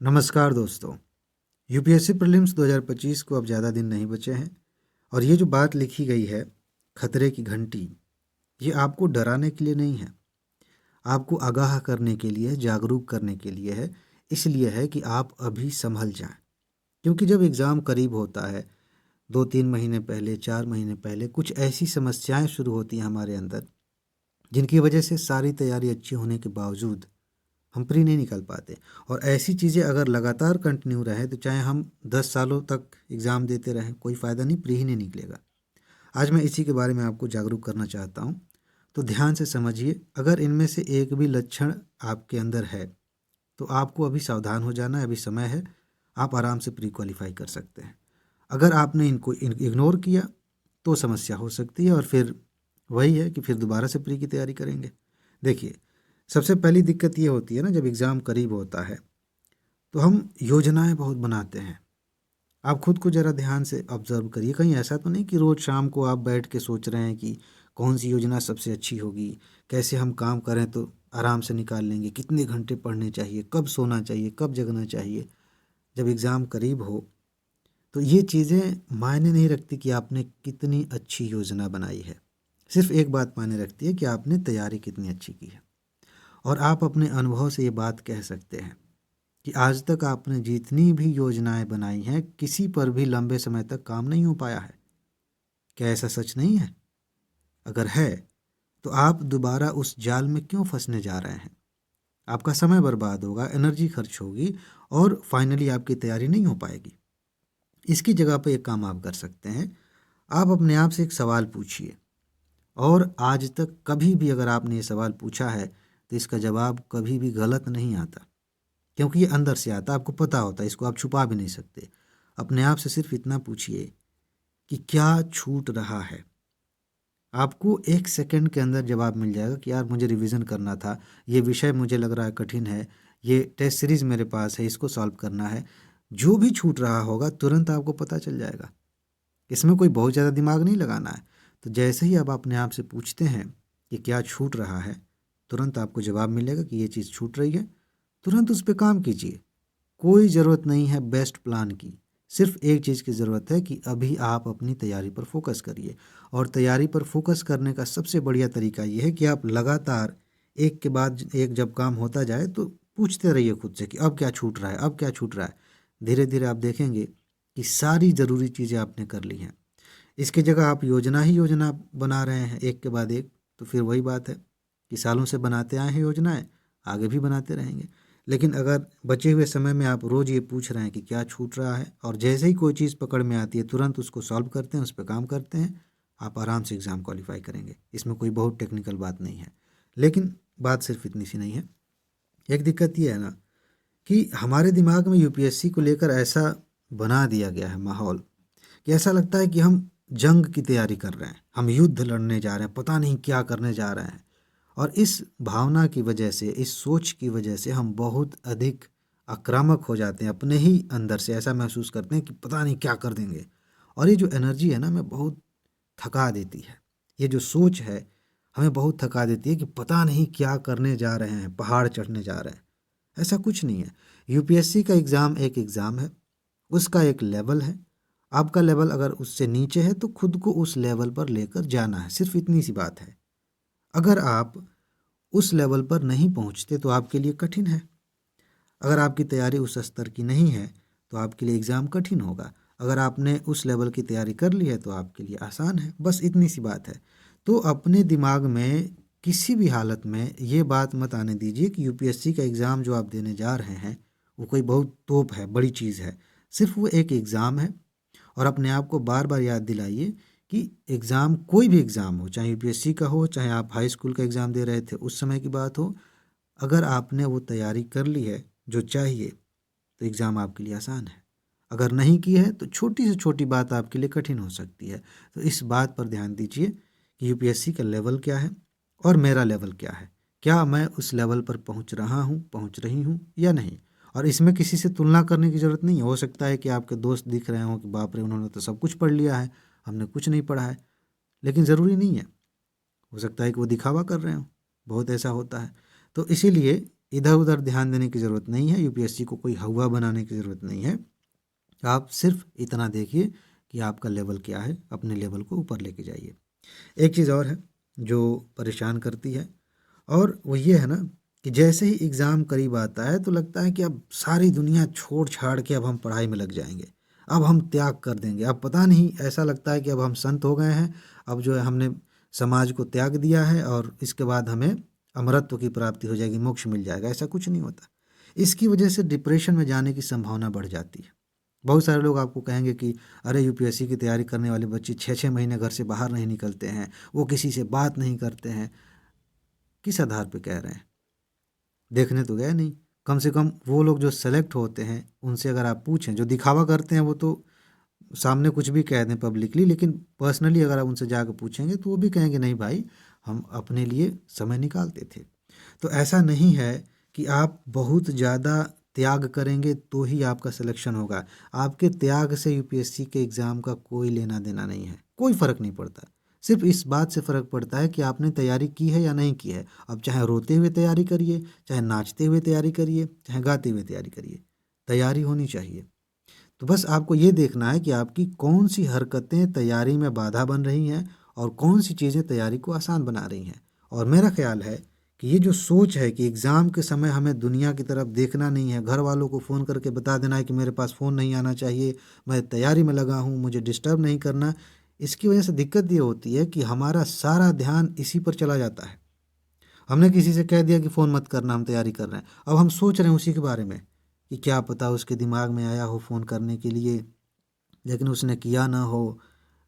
नमस्कार दोस्तों। UPSC prelims 2025 को अब ज़्यादा दिन नहीं बचे हैं और ये जो बात लिखी गई है खतरे की घंटी, ये आपको डराने के लिए नहीं है, आपको आगाह करने के लिए, जागरूक करने के लिए है। इसलिए है कि आप अभी संभल जाएं, क्योंकि जब एग्ज़ाम करीब होता है 2-3 महीने पहले, 4 महीने पहले कुछ ऐसी समस्याएं शुरू होती हैं हमारे अंदर, जिनकी वजह से सारी तैयारी अच्छी होने के बावजूद हम प्री नहीं निकाल पाते। और ऐसी चीज़ें अगर लगातार कंटिन्यू रहे तो चाहे हम 10 सालों तक एग्ज़ाम देते रहें, कोई फ़ायदा नहीं, प्री ही नहीं निकलेगा। आज मैं इसी के बारे में आपको जागरूक करना चाहता हूँ। तो ध्यान से समझिए, अगर इनमें से एक भी लक्षण आपके अंदर है तो आपको अभी सावधान हो जाना है, अभी समय है, आप आराम से प्री क्वालिफाई कर सकते हैं। अगर आपने इनको इग्नोर किया तो समस्या हो सकती है और फिर वही है कि फिर दोबारा से प्री की तैयारी करेंगे। देखिए, सबसे पहली दिक्कत ये होती है ना, जब एग्ज़ाम करीब होता है तो हम योजनाएं बहुत बनाते हैं। आप खुद को ज़रा ध्यान से ऑब्जर्व करिए, कहीं ऐसा तो नहीं कि रोज़ शाम को आप बैठ के सोच रहे हैं कि कौन सी योजना सबसे अच्छी होगी, कैसे हम काम करें तो आराम से निकाल लेंगे, कितने घंटे पढ़ने चाहिए, कब सोना चाहिए, कब जगना चाहिए। जब एग्ज़ाम करीब हो तो ये चीज़ें मायने नहीं रखती कि आपने कितनी अच्छी योजना बनाई है। सिर्फ एक बात मायने रखती है कि आपने तैयारी कितनी अच्छी की है। और आप अपने अनुभव से ये बात कह सकते हैं कि आज तक आपने जितनी भी योजनाएं बनाई हैं, किसी पर भी लंबे समय तक काम नहीं हो पाया है। क्या ऐसा सच नहीं है? अगर है तो आप दोबारा उस जाल में क्यों फंसने जा रहे हैं? आपका समय बर्बाद होगा, एनर्जी खर्च होगी और फाइनली आपकी तैयारी नहीं हो पाएगी। इसकी जगह पर एक काम आप कर सकते हैं, आप अपने आप से एक सवाल पूछिए। और आज तक कभी भी अगर आपने ये सवाल पूछा है तो इसका जवाब कभी भी गलत नहीं आता, क्योंकि ये अंदर से आता है, आपको पता होता है, इसको आप छुपा भी नहीं सकते। अपने आप से सिर्फ इतना पूछिए कि क्या छूट रहा है। आपको 1 सेकंड के अंदर जवाब मिल जाएगा कि यार मुझे रिवीजन करना था, ये विषय मुझे लग रहा है कठिन है, ये टेस्ट सीरीज़ मेरे पास है, इसको सॉल्व करना है। जो भी छूट रहा होगा तुरंत आपको पता चल जाएगा। इसमें कोई बहुत ज़्यादा दिमाग नहीं लगाना है। तो जैसे ही आप अपने आप से पूछते हैं कि क्या छूट रहा है, तुरंत आपको जवाब मिलेगा कि ये चीज़ छूट रही है। तुरंत उस पे काम कीजिए। कोई ज़रूरत नहीं है बेस्ट प्लान की, सिर्फ एक चीज़ की ज़रूरत है कि अभी आप अपनी तैयारी पर फोकस करिए। और तैयारी पर फोकस करने का सबसे बढ़िया तरीका ये है कि आप लगातार एक के बाद एक जब काम होता जाए तो पूछते रहिए खुद से कि अब क्या छूट रहा है, अब क्या छूट रहा है। धीरे धीरे आप देखेंगे कि सारी ज़रूरी चीज़ें आपने कर ली हैं। इसकी जगह आप योजना ही योजना बना रहे हैं एक के बाद एक, तो फिर वही बात है कि सालों से बनाते आए हैं योजनाएं, आगे भी बनाते रहेंगे। लेकिन अगर बचे हुए समय में आप रोज़ ये पूछ रहे हैं कि क्या छूट रहा है और जैसे ही कोई चीज़ पकड़ में आती है तुरंत उसको सॉल्व करते हैं, उस पर काम करते हैं, आप आराम से एग्ज़ाम क्वालिफाई करेंगे। इसमें कोई बहुत टेक्निकल बात नहीं है। लेकिन बात सिर्फ इतनी सी नहीं है। एक दिक्कत ये है ना कि हमारे दिमाग में यूपीएससी को लेकर ऐसा बना दिया गया है माहौल कि ऐसा लगता है कि हम जंग की तैयारी कर रहे हैं, हम युद्ध लड़ने जा रहे हैं, पता नहीं क्या करने जा रहे हैं। और इस भावना की वजह से, इस सोच की वजह से हम बहुत अधिक आक्रामक हो जाते हैं, अपने ही अंदर से ऐसा महसूस करते हैं कि पता नहीं क्या कर देंगे। और ये जो एनर्जी है ना, हमें बहुत थका देती है। ये जो सोच है हमें बहुत थका देती है कि पता नहीं क्या करने जा रहे हैं, पहाड़ चढ़ने जा रहे हैं। ऐसा कुछ नहीं है। यूपीएससी का एग्ज़ाम एक एग्ज़ाम है, उसका एक लेवल है। आपका लेवल अगर उससे नीचे है तो खुद को उस लेवल पर लेकर जाना है, सिर्फ इतनी सी बात है। अगर आप उस लेवल पर नहीं पहुंचते तो आपके लिए कठिन है। अगर आपकी तैयारी उस स्तर की नहीं है तो आपके लिए एग्ज़ाम कठिन होगा। अगर आपने उस लेवल की तैयारी कर ली है तो आपके लिए आसान है। बस इतनी सी बात है। तो अपने दिमाग में किसी भी हालत में ये बात मत आने दीजिए कि यूपीएससी का एग्ज़ाम जो आप देने जा रहे हैं वो कोई बहुत तोप है, बड़ी चीज़ है। सिर्फ वो एक एग्ज़ाम है। और अपने आप को बार बार याद दिलाइए कि एग्ज़ाम, कोई भी एग्ज़ाम हो, चाहे यूपीएससी का हो, चाहे आप हाई स्कूल का एग्ज़ाम दे रहे थे उस समय की बात हो, अगर आपने वो तैयारी कर ली है जो चाहिए तो एग्ज़ाम आपके लिए आसान है। अगर नहीं की है तो छोटी से छोटी बात आपके लिए कठिन हो सकती है। तो इस बात पर ध्यान दीजिए कि यूपीएससी का लेवल क्या है और मेरा लेवल क्या है। क्या मैं उस लेवल पर पहुंच रहा हूं, पहुंच रही हूं या नहीं। और इसमें किसी से तुलना करने की ज़रूरत नहीं है। हो सकता है कि आपके दोस्त दिख रहे हों कि बाप रे, उन्होंने तो सब कुछ पढ़ लिया है, हमने कुछ नहीं पढ़ा है। लेकिन ज़रूरी नहीं है। हो सकता है कि वो दिखावा कर रहे हों, बहुत ऐसा होता है। तो इसीलिए इधर उधर ध्यान देने की ज़रूरत नहीं है, यूपीएससी को कोई हवा बनाने की ज़रूरत नहीं है। आप सिर्फ इतना देखिए कि आपका लेवल क्या है, अपने लेवल को ऊपर लेके जाइए। एक चीज़ और है जो परेशान करती है, और वो ये है ना कि जैसे ही एग्ज़ाम करीब आता है तो लगता है कि अब सारी दुनिया छोड़ छाड़ के अब हम पढ़ाई में लग जाएंगे, अब हम त्याग कर देंगे। अब पता नहीं, ऐसा लगता है कि अब हम संत हो गए हैं, अब जो है हमने समाज को त्याग दिया है और इसके बाद हमें अमरत्व की प्राप्ति हो जाएगी, मोक्ष मिल जाएगा। ऐसा कुछ नहीं होता। इसकी वजह से डिप्रेशन में जाने की संभावना बढ़ जाती है। बहुत सारे लोग आपको कहेंगे कि अरे यूपीएससी की तैयारी करने वाले बच्चे 6-6 महीने घर से बाहर नहीं निकलते हैं, वो किसी से बात नहीं करते हैं। किस आधार पे कह रहे हैं? देखने तो गए नहीं। कम से कम वो लोग जो सेलेक्ट होते हैं उनसे अगर आप पूछें, जो दिखावा करते हैं वो तो सामने कुछ भी कह दें पब्लिकली, लेकिन पर्सनली अगर आप उनसे जाकर पूछेंगे तो वो भी कहेंगे नहीं भाई, हम अपने लिए समय निकालते थे। तो ऐसा नहीं है कि आप बहुत ज़्यादा त्याग करेंगे तो ही आपका सिलेक्शन होगा। आपके त्याग से यूपीएससी के एग्ज़ाम का कोई लेना देना नहीं है, कोई फ़र्क नहीं पड़ता। सिर्फ इस बात से फ़र्क पड़ता है कि आपने तैयारी की है या नहीं की है। अब चाहे रोते हुए तैयारी करिए, चाहे नाचते हुए तैयारी करिए, चाहे गाते हुए तैयारी करिए, तैयारी होनी चाहिए। तो बस आपको ये देखना है कि आपकी कौन सी हरकतें तैयारी में बाधा बन रही हैं और कौन सी चीज़ें तैयारी को आसान बना रही हैं। और मेरा ख्याल है कि ये जो सोच है कि एग्ज़ाम के समय हमें दुनिया की तरफ देखना नहीं है, घर वालों को फ़ोन करके बता देना है कि मेरे पास फ़ोन नहीं आना चाहिए, मैं तैयारी में लगा हूँ, मुझे डिस्टर्ब नहीं करना। इसकी वजह से दिक्कत ये होती है कि हमारा सारा ध्यान इसी पर चला जाता है। हमने किसी से कह दिया कि फ़ोन मत करना, हम तैयारी कर रहे हैं। अब हम सोच रहे हैं उसी के बारे में कि क्या पता उसके दिमाग में आया हो फ़ोन करने के लिए, लेकिन उसने किया ना हो,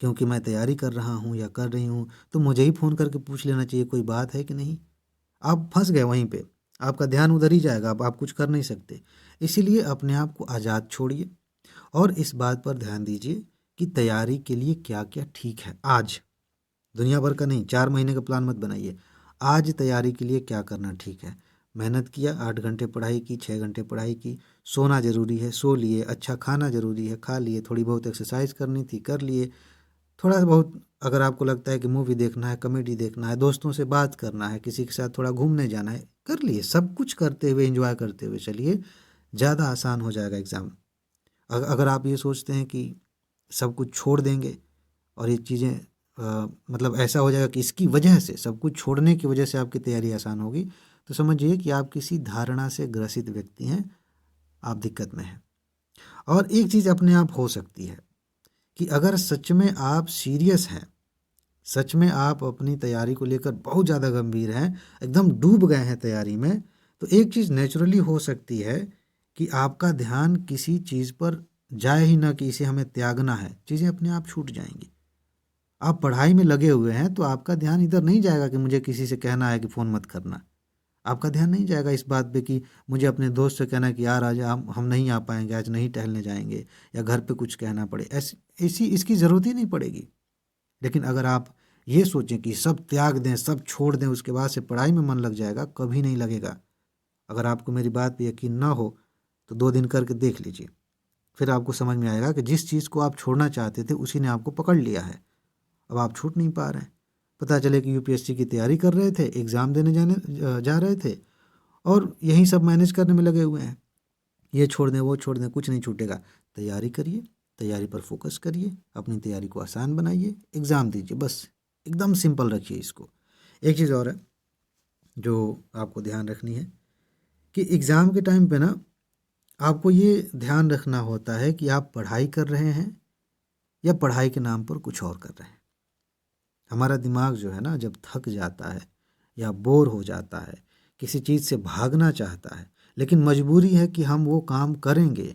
क्योंकि मैं तैयारी कर रहा हूँ या कर रही हूँ, तो मुझे ही फ़ोन करके पूछ लेना चाहिए कोई बात है कि नहीं। आप फंस गए वहीं पे, आपका ध्यान उधर ही जाएगा, अब आप कुछ कर नहीं सकते। इसीलिए अपने आप को आज़ाद छोड़िए और इस बात पर ध्यान दीजिए कि तैयारी के लिए क्या क्या ठीक है आज। दुनिया भर का नहीं, 4 महीने का प्लान मत बनाइए। आज तैयारी के लिए क्या करना ठीक है। मेहनत किया, 8 घंटे पढ़ाई की, 6 घंटे पढ़ाई की। सोना ज़रूरी है, सो लिए। अच्छा खाना ज़रूरी है, खा लिए। थोड़ी बहुत एक्सरसाइज करनी थी, कर लिए। थोड़ा बहुत अगर आपको लगता है कि मूवी देखना है, कॉमेडी देखना है, दोस्तों से बात करना है, किसी के साथ थोड़ा घूमने जाना है, कर लिए। सब कुछ करते हुए, एंजॉय करते हुए चलिए, ज़्यादा आसान हो जाएगा एग्ज़ाम। अगर आप ये सोचते हैं कि सब कुछ छोड़ देंगे और ये चीज़ें मतलब ऐसा हो जाएगा कि इसकी वजह से, सब कुछ छोड़ने की वजह से आपकी तैयारी आसान होगी, तो समझिए कि आप किसी धारणा से ग्रसित व्यक्ति हैं, आप दिक्कत में हैं। और एक चीज़ अपने आप हो सकती है कि अगर सच में आप सीरियस हैं, सच में आप अपनी तैयारी को लेकर बहुत ज़्यादा गंभीर हैं, एकदम डूब गए हैं तैयारी में, तो एक चीज़ नेचुरली हो सकती है कि आपका ध्यान किसी चीज़ पर जाए ही ना कि इसे हमें त्यागना है, चीज़ें अपने आप छूट जाएंगी। आप पढ़ाई में लगे हुए हैं तो आपका ध्यान इधर नहीं जाएगा कि मुझे किसी से कहना है कि फ़ोन मत करना। आपका ध्यान नहीं जाएगा इस बात पे कि मुझे अपने दोस्त से कहना है कि यार आज हम नहीं आ पाएंगे, आज नहीं टहलने जाएंगे, या घर पे कुछ कहना पड़े। ऐसी इसी इसकी ज़रूरत ही नहीं पड़ेगी। लेकिन अगर आप ये सोचें कि सब त्याग दें, सब छोड़ दें, उसके बाद से पढ़ाई में मन लग जाएगा, कभी नहीं लगेगा। अगर आपको मेरी बात पे यकीन ना हो तो 2 दिन करके देख लीजिए, फिर आपको समझ में आएगा कि जिस चीज़ को आप छोड़ना चाहते थे उसी ने आपको पकड़ लिया है। अब आप छूट नहीं पा रहे हैं। पता चले कि यूपीएससी की तैयारी कर रहे थे, एग्ज़ाम देने जा रहे थे और यही सब मैनेज करने में लगे हुए हैं। ये छोड़ दें, वो छोड़ दें, कुछ नहीं छूटेगा। तैयारी करिए, तैयारी पर फोकस करिए, अपनी तैयारी को आसान बनाइए, एग्ज़ाम दीजिए, बस एकदम सिंपल रखिए इसको। एक चीज़ और है जो आपको ध्यान रखनी है कि एग्ज़ाम के टाइम पे ना आपको ये ध्यान रखना होता है कि आप पढ़ाई कर रहे हैं या पढ़ाई के नाम पर कुछ और कर रहे हैं। हमारा दिमाग जो है ना, जब थक जाता है या बोर हो जाता है, किसी चीज़ से भागना चाहता है, लेकिन मजबूरी है कि हम वो काम करेंगे,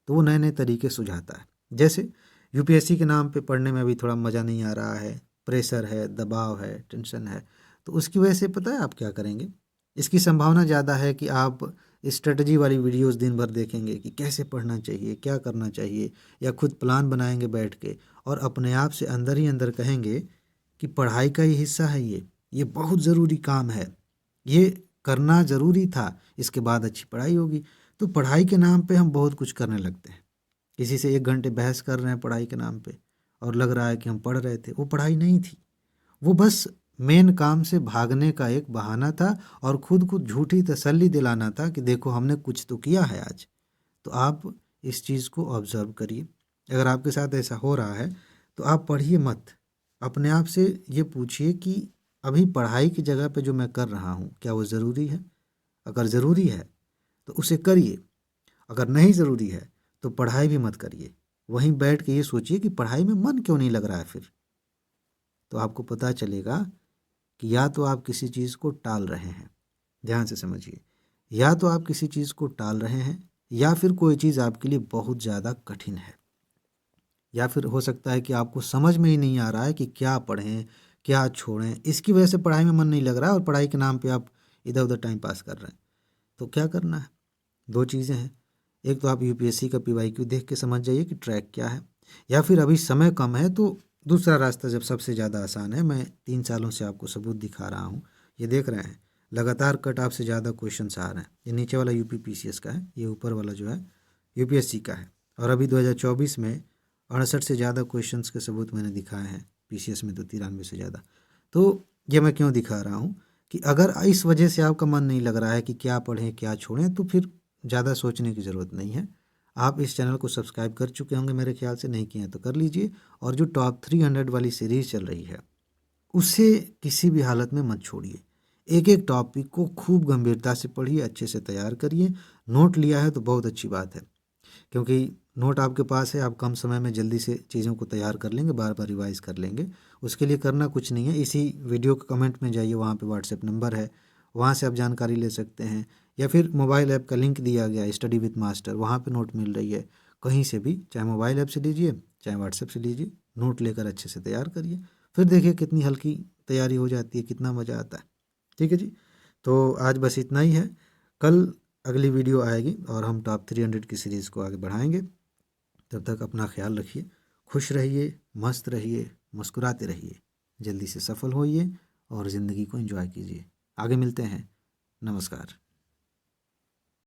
तो वो नए नए तरीके सुझाता है। जैसे यूपीएससी के नाम पे पढ़ने में अभी थोड़ा मज़ा नहीं आ रहा है, प्रेशर है, दबाव है, टेंशन है, तो उसकी वजह से पता है आप क्या करेंगे? इसकी संभावना ज़्यादा है कि आप स्ट्रेटजी वाली वीडियोस दिन भर देखेंगे कि कैसे पढ़ना चाहिए, क्या करना चाहिए, या खुद प्लान बनाएंगे बैठ के और अपने आप से अंदर ही अंदर कहेंगे कि पढ़ाई का ही हिस्सा है ये बहुत ज़रूरी काम है, ये करना ज़रूरी था, इसके बाद अच्छी पढ़ाई होगी। तो पढ़ाई के नाम पे हम बहुत कुछ करने लगते हैं। किसी से 1 घंटे बहस कर रहे हैं पढ़ाई के नाम पे और लग रहा है कि हम पढ़ रहे थे, वो पढ़ाई नहीं थी, वो बस मेन काम से भागने का एक बहाना था और खुद को झूठी तसल्ली दिलाना था कि देखो हमने कुछ तो किया है आज। तो आप इस चीज़ को ऑब्ज़र्व करिए। अगर आपके साथ ऐसा हो रहा है तो आप पढ़िए मत। अपने आप से ये पूछिए कि अभी पढ़ाई की जगह पे जो मैं कर रहा हूँ क्या वो ज़रूरी है? अगर ज़रूरी है तो उसे करिए, अगर नहीं ज़रूरी है तो पढ़ाई भी मत करिए। वहीं बैठ के ये सोचिए कि पढ़ाई में मन क्यों नहीं लग रहा है फिर? तो आपको पता चलेगा कि या तो आप किसी चीज़ को टाल रहे हैं, ध्यान से समझिए, या तो आप किसी चीज़ को टाल रहे हैं या फिर कोई चीज़ आपके लिए बहुत ज़्यादा कठिन है, या फिर हो सकता है कि आपको समझ में ही नहीं आ रहा है कि क्या पढ़ें, क्या छोड़ें। इसकी वजह से पढ़ाई में मन नहीं लग रहा है और पढ़ाई के नाम पे आप इधर उधर टाइम पास कर रहे हैं। तो क्या करना है? दो चीज़ें हैं। एक तो आप यूपीएससी का पीवाईक्यू देख के समझ जाइए कि ट्रैक क्या है, या फिर अभी समय कम है तो दूसरा रास्ता जब सबसे ज़्यादा आसान है। मैं 3 सालों से आपको सबूत दिखा रहा हूँ, ये देख रहे हैं लगातार कट ऑफ से ज़्यादा क्वेश्चंस आ रहे हैं। ये नीचे वाला यूपी पीसीएस का है, ये ऊपर वाला जो है यूपीएससी का है। और अभी 2024 में 68 से ज़्यादा क्वेश्चंस के सबूत मैंने दिखाए हैं, पीसीएस में तो 93 से ज़्यादा। तो ये मैं क्यों दिखा रहा हूँ कि अगर इस वजह से आपका मन नहीं लग रहा है कि क्या पढ़ें क्या छोड़ें, तो फिर ज़्यादा सोचने की ज़रूरत नहीं है। आप इस चैनल को सब्सक्राइब कर चुके होंगे मेरे ख्याल से, नहीं किए हैं तो कर लीजिए। और जो टॉप 300 वाली सीरीज़ चल रही है उसे किसी भी हालत में मत छोड़िए। एक एक टॉपिक को खूब गंभीरता से पढ़िए, अच्छे से तैयार करिए। नोट लिया है तो बहुत अच्छी बात है, क्योंकि नोट आपके पास है, आप कम समय में जल्दी से चीज़ों को तैयार कर लेंगे, बार बार रिवाइज़ कर लेंगे। उसके लिए करना कुछ नहीं है, इसी वीडियो के कमेंट में जाइए, वहाँ पे व्हाट्सएप नंबर है, वहाँ से आप जानकारी ले सकते हैं। या फिर मोबाइल ऐप का लिंक दिया गया है स्टडी विथ मास्टर, वहाँ पे नोट मिल रही है। कहीं से भी, चाहे मोबाइल ऐप से लीजिए चाहे व्हाट्सएप से लीजिए, नोट लेकर अच्छे से तैयार करिए। फिर देखिए कितनी हल्की तैयारी हो जाती है, कितना मज़ा आता है। ठीक है जी। तो आज बस इतना ही है। कल अगली वीडियो आएगी और हम टॉप 300 की सीरीज़ को आगे बढ़ाएंगे। तब तक अपना ख्याल रखिए, खुश रहिए, मस्त रहिए, मुस्कुराते रहिए, जल्दी से सफल होइए और ज़िंदगी को एंजॉय कीजिए। आगे मिलते हैं। नमस्कार।